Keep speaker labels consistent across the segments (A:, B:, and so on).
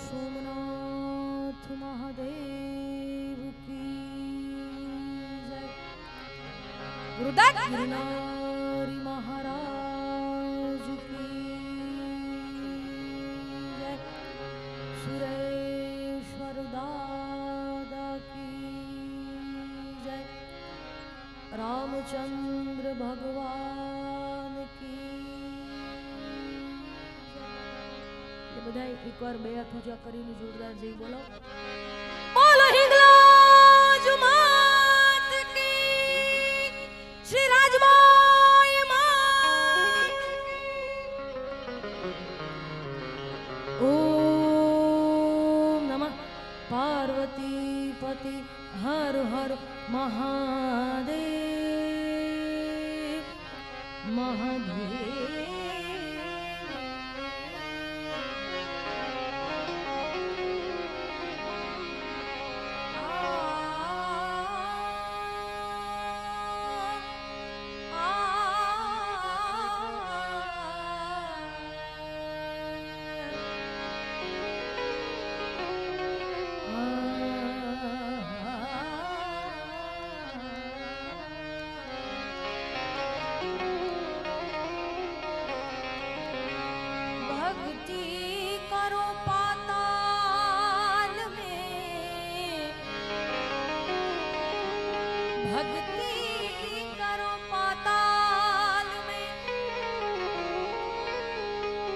A: सोमनाथ महादेव की जय। गुरुदत्त गिरनारी महाराज की जय। सुरेश्वर दादा की जय। रामचंद्र भगवान की બધા એકવાર બે હાથ ઊંચા કરીને જોરદાર જય બોલો। બોલો હિંગલાજ માત કી, શ્રી રાજબાઈ માત। ઓમ નમઃ પાર્વતી પતિ હર હર મહાદેવ મહાદેવ। भक्ति करो पाताल में,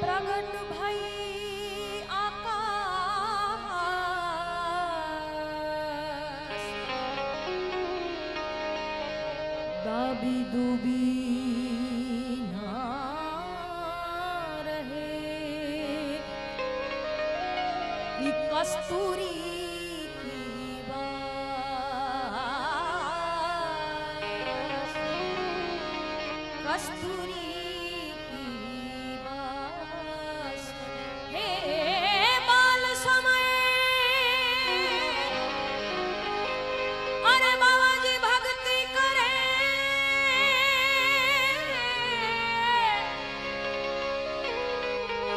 A: प्रगट भई आकाश। दाबी दूबी ना रहे कस्तूरी कस्तूरी की बास। हे बाल समय अरे बाबा जी भक्ति करे,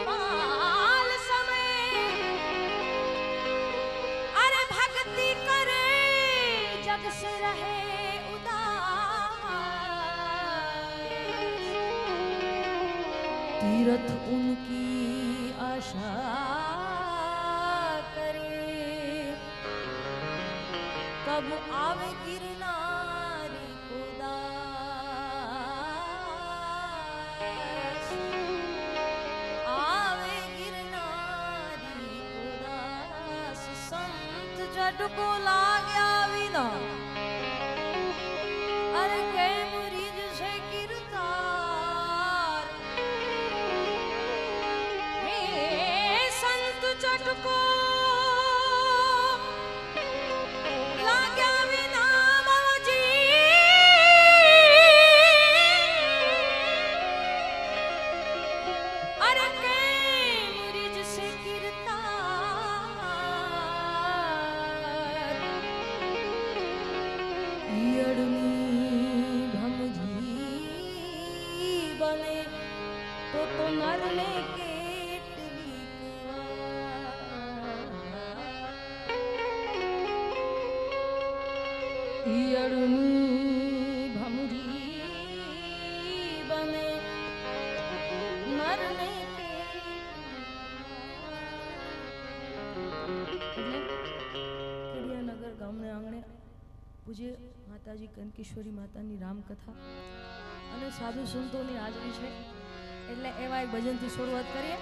A: बाल समय अरे भक्ति करे, जग से रहे तीरथ उनकी आशा करे, कब आवे गिरनारी को दास। आवे गिरनारी को दास, संत जट को लाग्या विना अरे के मुरीद से गिरतार। चटको लाग्या विना मौजी, अरे के मुरीज से गिरतार। ईयड़नी भमजी बने तो नरने के भमरी बने मरने के। કડિયાનગર ગામને આંગણે પૂજ્ય માતાજી કનકેશ્વરી માતાની રામકથા અને સાધુ સંતોની હાજરી છે, એટલે એવા એક ભજનથી શરૂઆત કરીએ।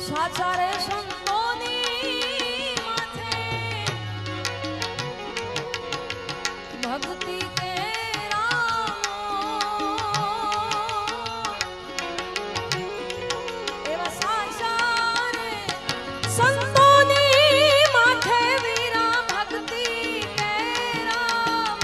A: साचा रे संतोनी माथे भक्ति के एवा साचा रे संतोनी माथे वीरा भक्ति के राम।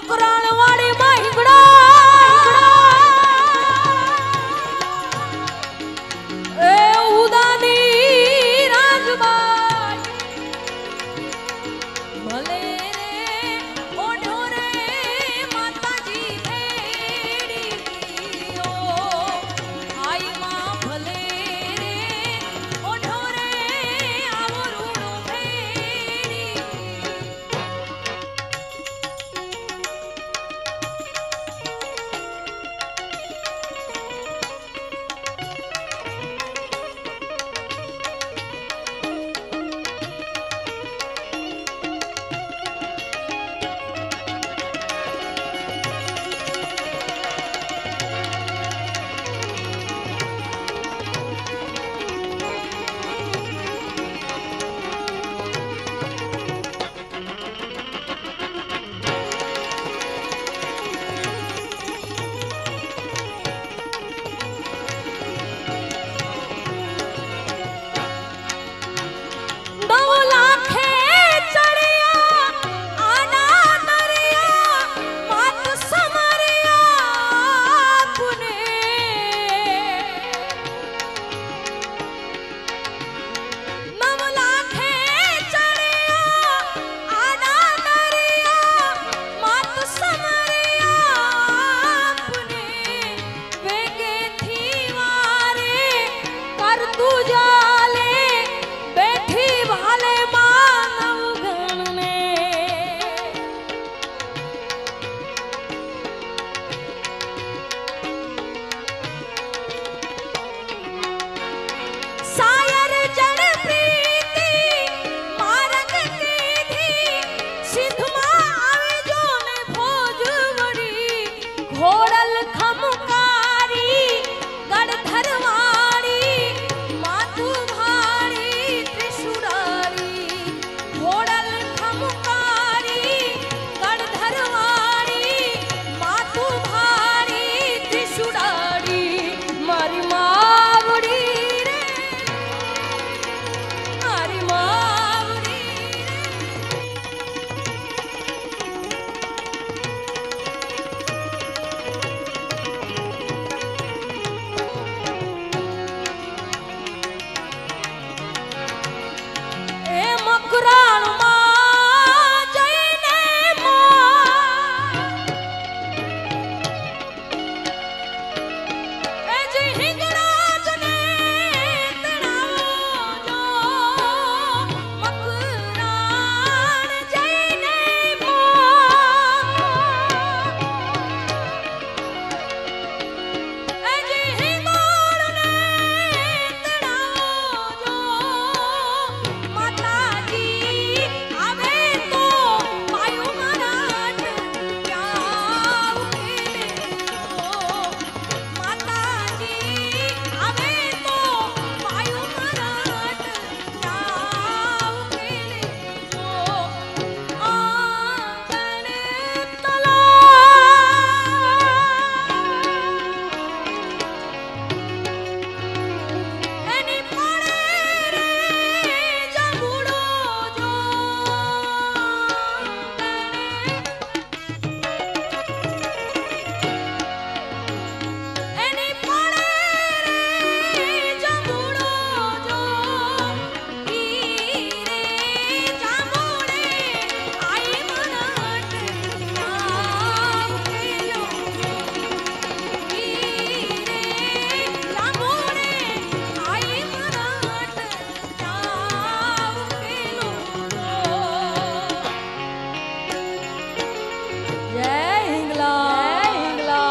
A: મકરાણવાડી માં હિંગડા એ ઉદાની રાજબાઈ ભલે રે ઓઢો રે માતાજી ભેડી ઓ આઈ માં ભલે રે ઓઢો રે આવો રૂડો ભેડી ઘોડલ ખમકારી ગડધરવાડી માથું ભારી ત્રિશુડારી ઘોડલ ખમકારી ગડધરવાડી માથું ભારી ત્રિશુડારી મારી માવડી રે મારી માવડી મકરાણમાં જઈને એ જે હિંગળાજને તણાવો મકરાણ જઈને એ જે હિંગળને તણાવો માતાજી આવે તો પાયો મરાઠ ક્યાં ઉકેલે માતાજી આવે તો પાયો મરાઠ ક્યાં ઉકેલે આંગણ એની પડે રે જમુડો જો એની પડે રે જમુડો જો ઈ રે જામુડે આઈ મરાઠ ક્યાં ઉકેલો ઈ રે જામુડે આઈ મરાઠ ક્યાં ઉકેલો જય હિંગલા હિંગલા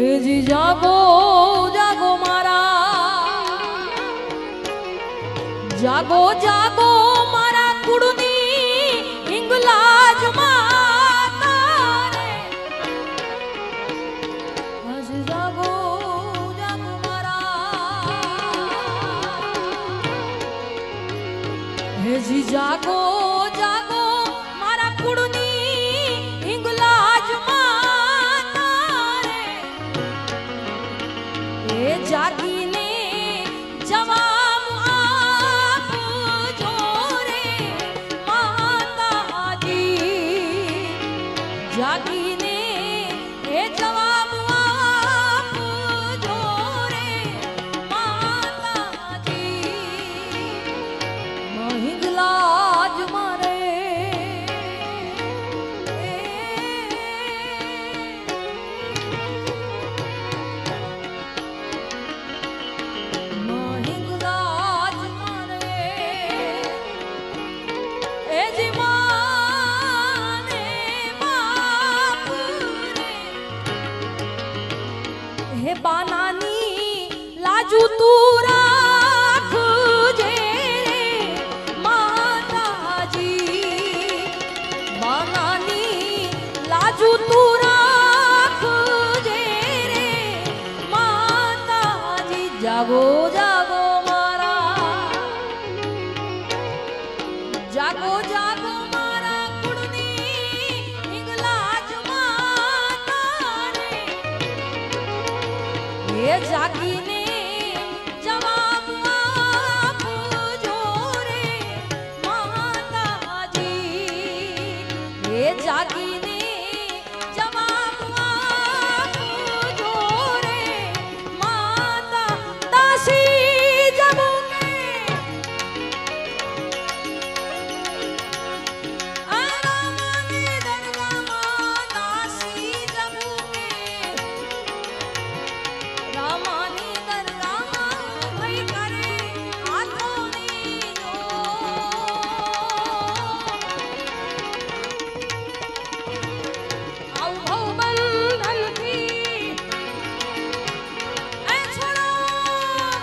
A: એજી જાગો જાગો મારા જાગો જાગો કુળની હિંગલાજ માતા રે હજ જાગો જાગો મારા હેજી જાગો જાગો મારા કુળની હિંગલાજ માતા રે એ જાગીને જવાબ આપજો રે માતાજી જાગીને એ જવાબ આપજો રે માતાજી મહિંગલાજ મારે મહિંગલાજ મારે એ જી માને બાપ રે હે બાનાની લાજુ તું રાખજે રે માતાજી બાનાની લાજુ તું રાખજે રે માતાજી જાગો જાગો મારા જાગો જાગો મારા કુળની હિંગલાજ માતા રે એ જાગીને જવાબ આપજો રે માતાજી એ જાગીને જવાબ આપજો રે માતા દાસી જબુકે રામાની દરગાહમાં દાસી જબુકે રામાની દરગાહમાં ભઈ કરે હાથોની જો આવ ભવ બંધનથી એ છોડો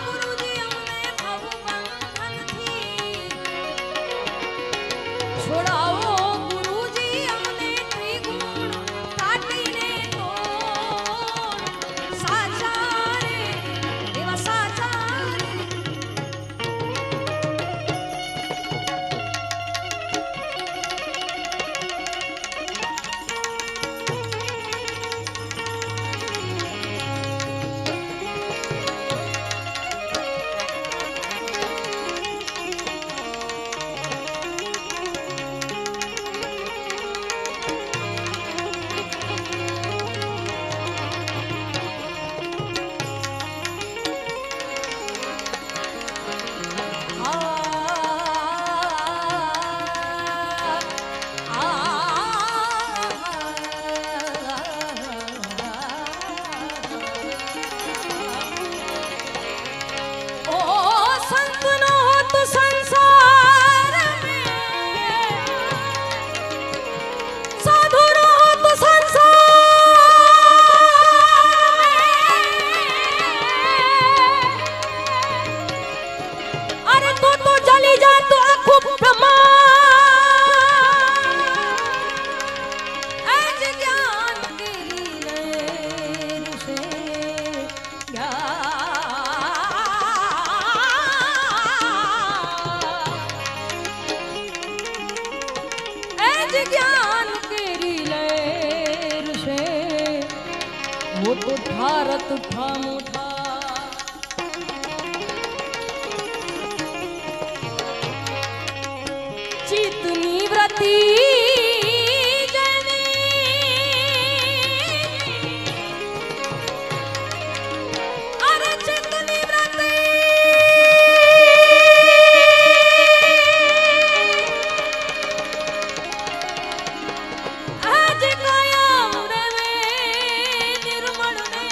A: ગુરુજી અમને ભવ બંધનથી છોડાવો ગુરુજી અમને ત્રિગુણ કાઢીને તો સાચા રે એવા સાચા રે ओ संतनो तो संसार में साधुनो तो संसार में अरे तो जली जा तो आखो ब्रह्मांड ऐज ज्ञान तेरी नैन से ऐज ज्ञान तेरी लहर से वो तो भारत ठाम था चितनी व्रती जनी अरे चितनी व्रती आज कायम रवे निर्मल ने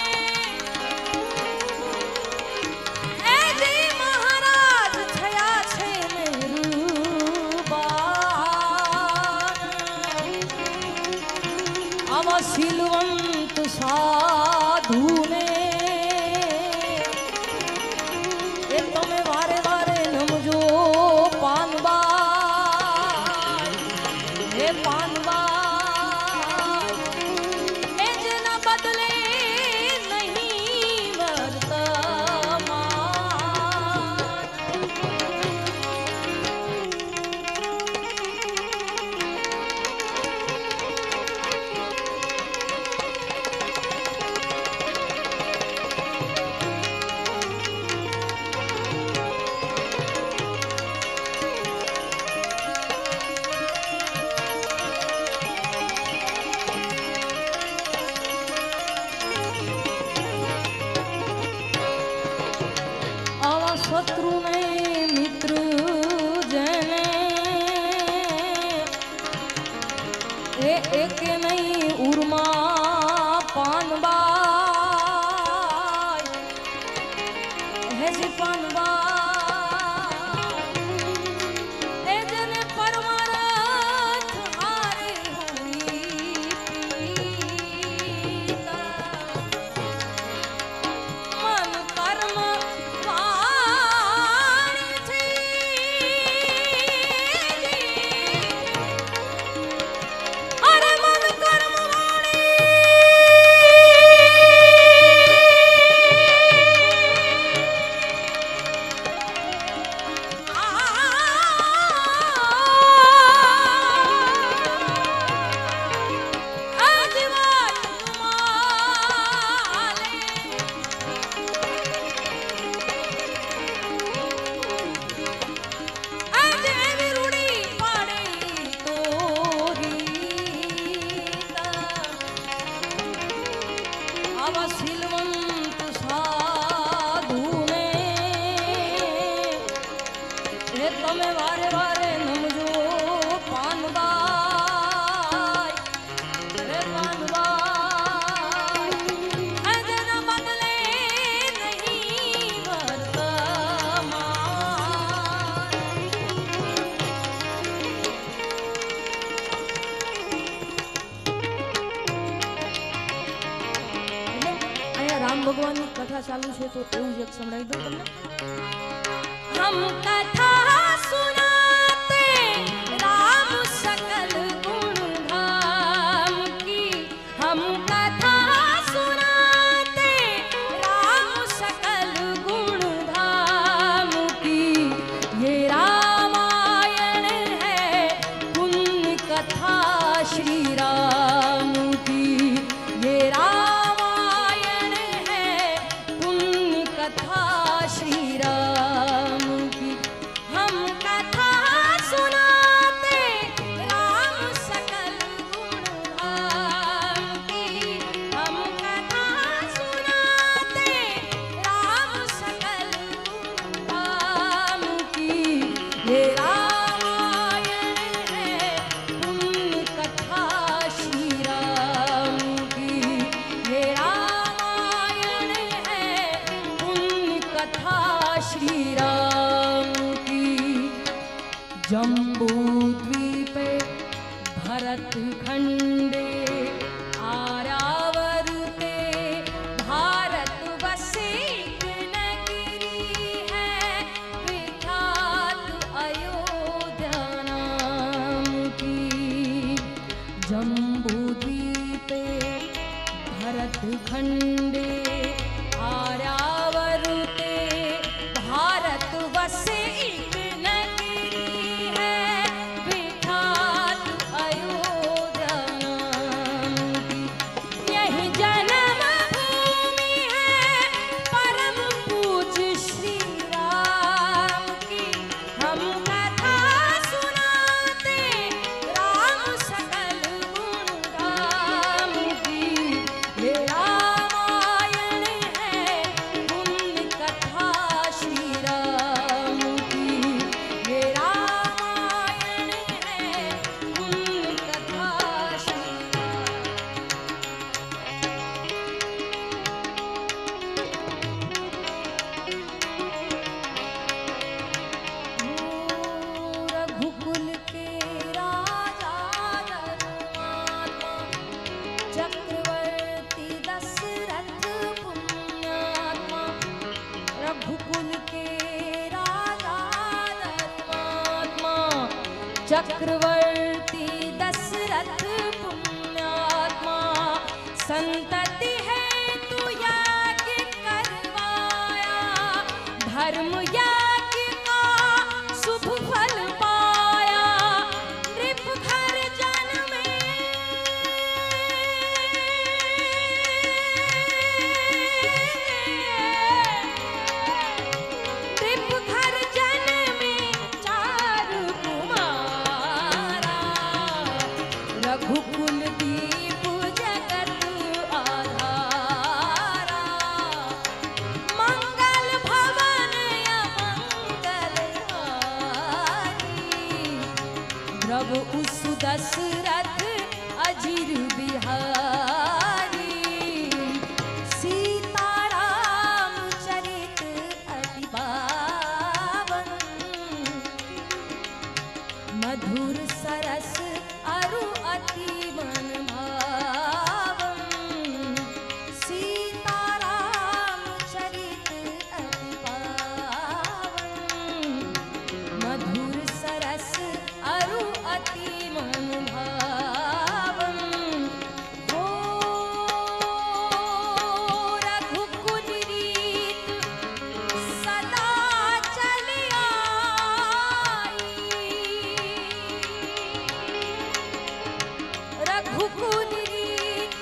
A: शत्रु नहीं मित्र जने एक नहीं उर्मा पानबा है जी पानबा તમે વારે વારે નમજો પાનબાઈ રે પાનબાઈ અજના બદલે નહીં વર્તમાન અહીંયા રામ ભગવાનની કથા ચાલુ છે તો એવું જ એક સંભળાવી દઉં તમને हम कथा सुनाते राम सकल गुण धाम की हम कथा सुनाते राम सकल गुण धाम की ये रामायण है पुण्य कथा श्री राम की ये रामायण है पुण्य कथा श्री राम जम्बू द्वीपे भरत खंडे आर्यावर्ते भारत वसे नगरी है विख्यात अयोध्या नाम की जम्बू द्वीपे भरत खंडे आर्यावर्ते भारत वसे चक्रवर्ती दशरथ पुण्यात्मा संतति है तू यज्ञ करवाया धर्म यज्ञ का शुभ फल पाया नृप घर जन्मे नृप घर जन्मे रघुकुल दीप जगत आधारा मंगल भवन यमन लव उस दशरथ अजीर बिहारी सीताराम चरित अति पावन मधुर सरस अरु अति मन भावन सीताराम चरित अति पावन मधुर सरस अरु अति मन भावन हो रघुकुल रीत सदा चली आई रघुकुल रीत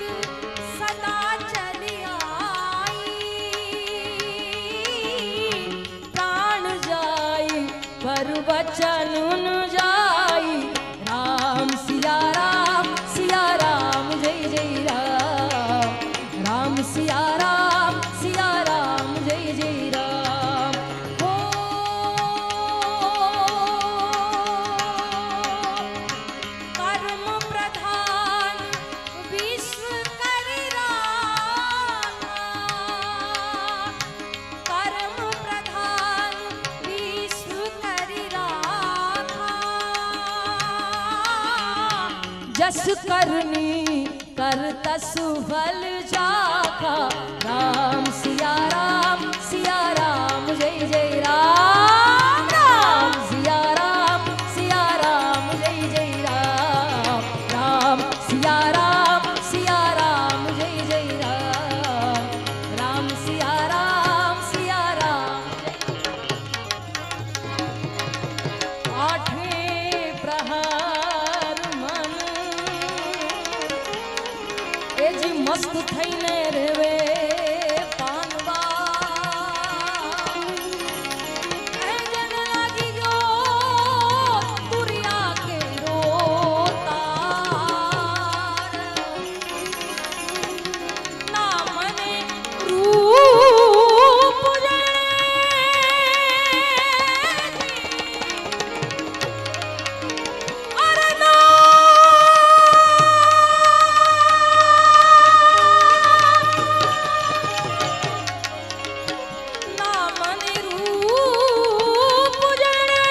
A: सदा चली आई प्राण जाई पर वचन न जाई राम सिया राम जय जय राम राम सिया राम जय जय राम हो कर्म प्रधान विश्व करि राखा कर्म प्रधान विश्व करि राखा जस करनी करतस फल जाखा राम सिया राम जय जय राम राम सिया राम जय जय राम राम सिया राम जय जय राम राम सिया राम आठवें प्रहर मन ए जी मस्त थईने रेवे पानवा ए जन लागी गयो तुरिया के रोतार ना मने रूप अरे ना मने रूप जणे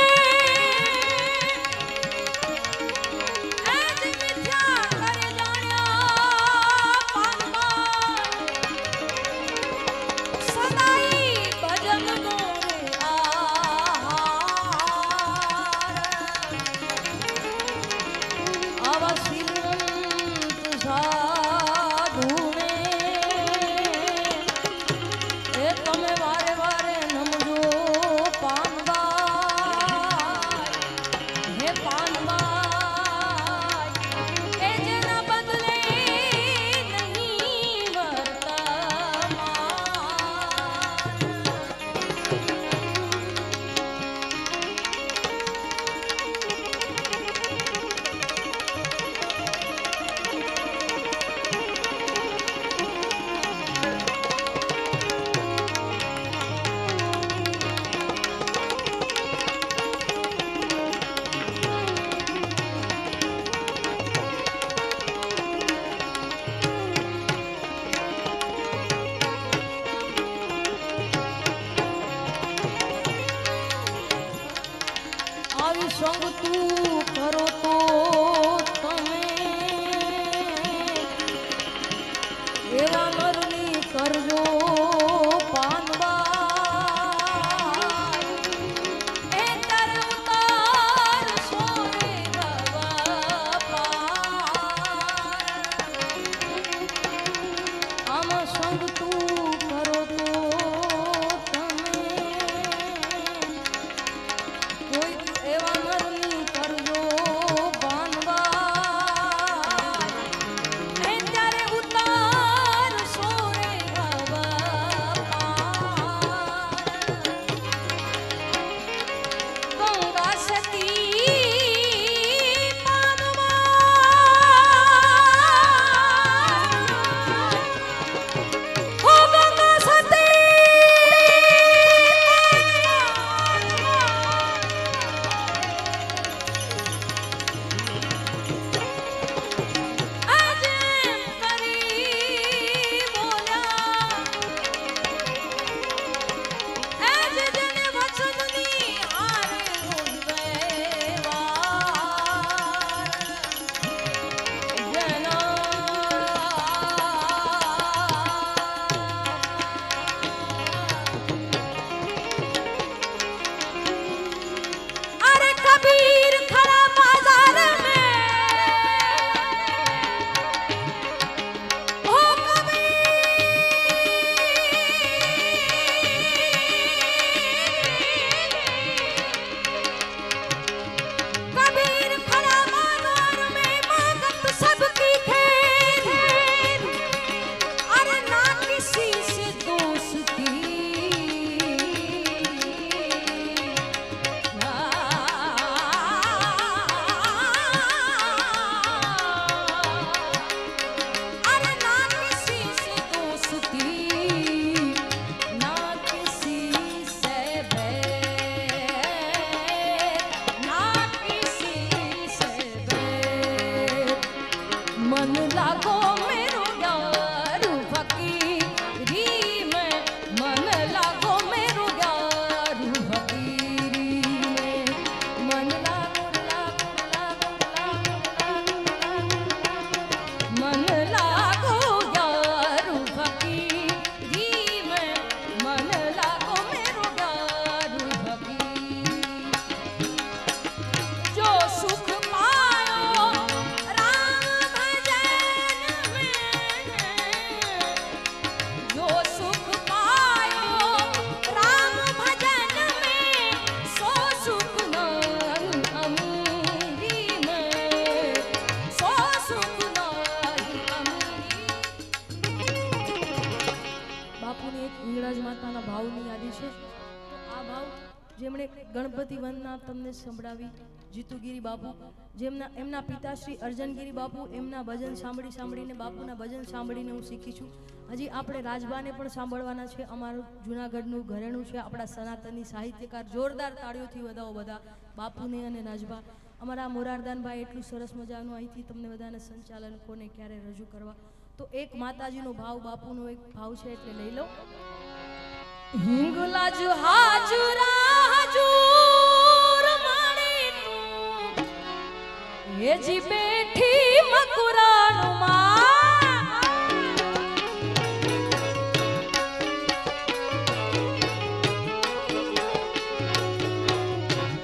A: ऐज मिथ्या कर जाण्या पानवा सदाई भजन मोरे आहार आवा श्रीमंत साधु ने ए तमे वारे वारे नमजो पानवाय हे पानवाय ए जेना बदले नहीं वर्तमान આવી સંગ તું કરો તો તમે એવા નરની કરજો પાનવાય એ તર ઉતાર સોરે ગવા પાર આમાં સંગ તું કરો તો તમે કોઈ એવા નરની कबीर खड़ा बाजार में, ओ कबीर खड़ा बाजार में, मांगत सबकी खेद, अरे ना किसी से दोस्ती, मन लागो मेरो यार फकीरी में, मन लागो मेरो यार फकीरी में, मन लागो मन लागो यार फकीरी में, मन लागो मेरो यार फकीरी। जो सुख पायो राम जो सुख पायो राम भजन में, सो सुख नहीं अमीरी में, सो सुख नहीं अमीरी। બાપુની એક હિંગળાજ માતાના ભાવની યાદી છે, તો આ ભાવ જેમણે ગણપતિ વંદના તમને સંભળાવી, જીતુગીરી બાપુ, જેમના એમના પિતાશ્રી અર્જનગીરી બાપુ, એમના ભજન સાંભળીને બાપુના ભજન સાંભળીને હું શીખી છું। હજી આપણે રાજબાને પણ સાંભળવાના છે, અમારું જૂનાગઢનું ઘરેણું છે, આપણા સનાતની સાહિત્યકાર, જોરદાર તાળીઓથી વધાવો બધા બાપુને અને રાજબા। અમારા મોરારદાનભાઈ એટલું સરસ મજાનું અહીંથી તમને બધાને સંચાલન કોને ક્યારે રજૂ કરવા, તો એક માતાજીનો ભાવ, બાપુનો એક ભાવ છે એટલે લઈ લો। હિંગલાજ હાજરા હજૂર મારી તું, એ જી બેઠી મકુરાણમાં,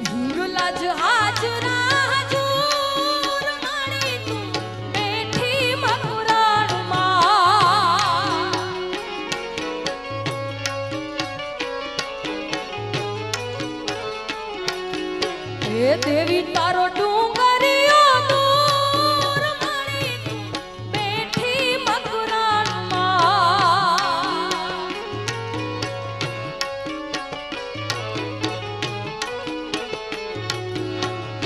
A: હિંગલાજ હાજરા હજૂર મારી તું, બેઠી મકુરાણમાં, એ દેવી તારો ડુંગરીઓ દૂર મારી તું, બેઠી મકરાણમાં,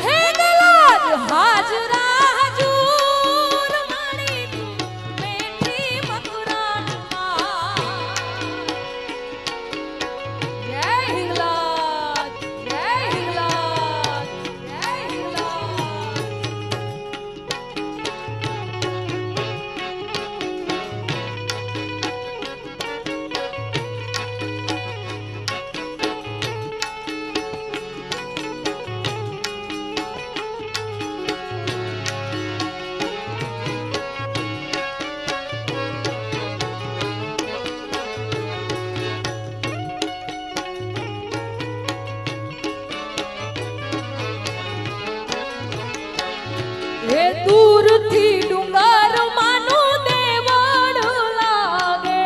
A: હે ગલાજ હાજરા હજૂર મારી તું, બેઠી મકરાણમાં। જય હિંગલાજ, જય હિંગલાજ, જય હિંગલાજ। એ દૂરથી ડુંગર માનું દેવળ લાગે,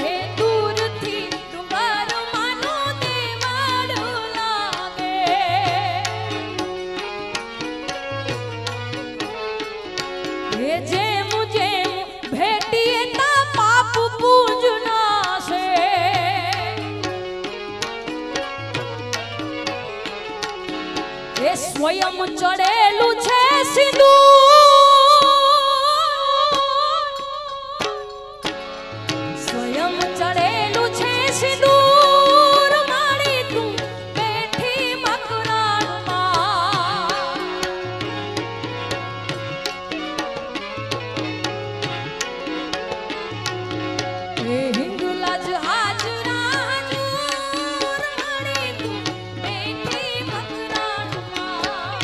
A: એ દૂરથી ડુંગર માનું દેવળ લાગે, એ જેમ જેમ ભેટીએ તા પાપ પૂજનાશે, એ સ્વયં ચડેલું છે સિંદૂર, સ્વયં ચડેલું છે સિંદૂર મારી તું, બેઠી મકરાણમાં, એ હિંગલાજ હાજરા હજૂર મારી તું, બેઠી મકરાણમાં।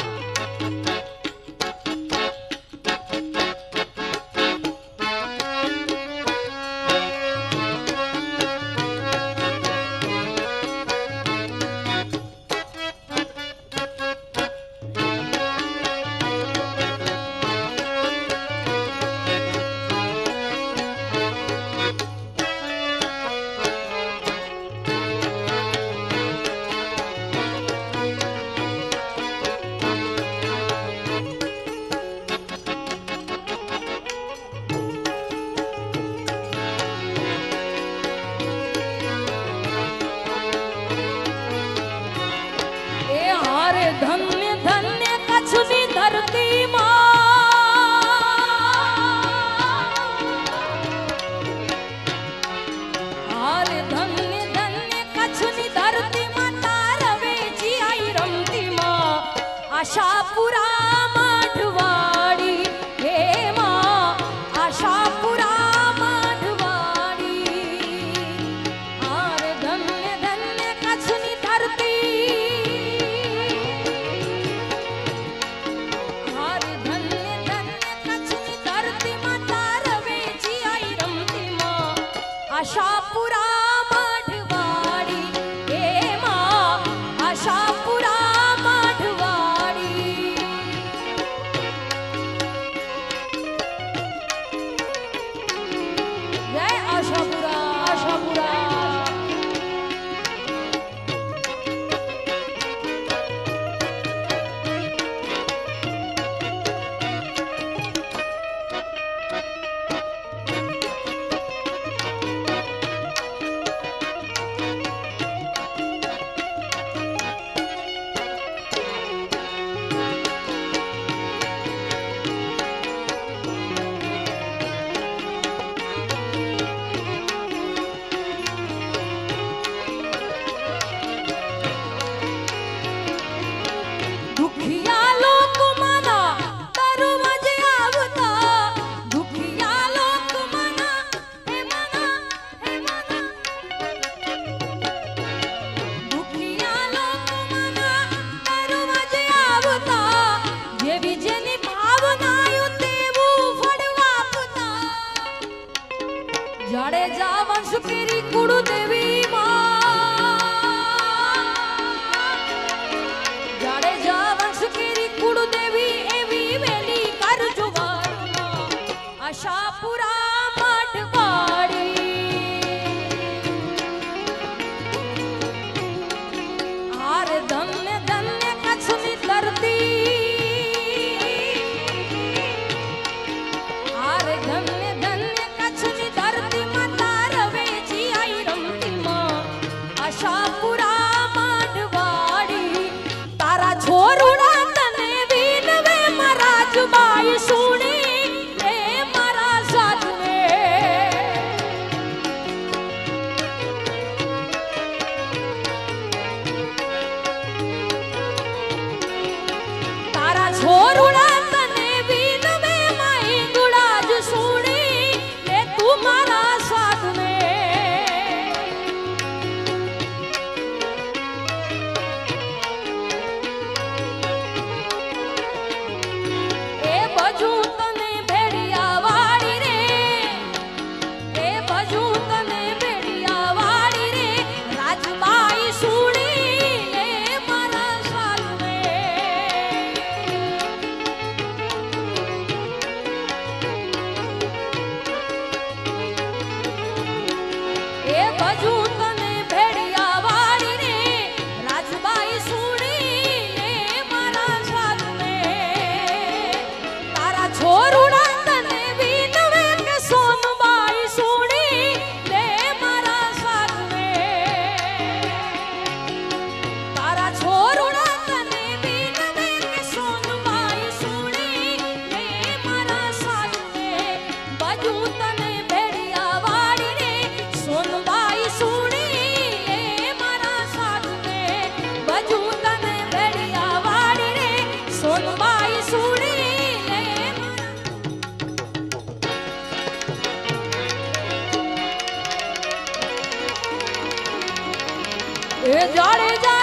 A: આશાપુરા મઢવાડી એમાં આશાપુરા મઢવાડી જય આશાપુરા આશાપુરા જાડેજા વંશ કેરી કુળદેવી જાડેજા વંશ કેરી કુળદેવી એવી વેલી કરજો આશાપુરા મઢવાડી આરે ધન્ય ધન્ય કચ્છની ધરતી આરે ધન્ય ધન્ય કચ્છની ધરતી આશાપુરા મઢવાડી તારા છોરુડા તને વિનવે મારા જુબાઈ સુણી એ મારા સાધને તારા છોરુડા તને વિનવે માઈ ગુડા જ સુણી એ તું મારા સાધને જાડેજા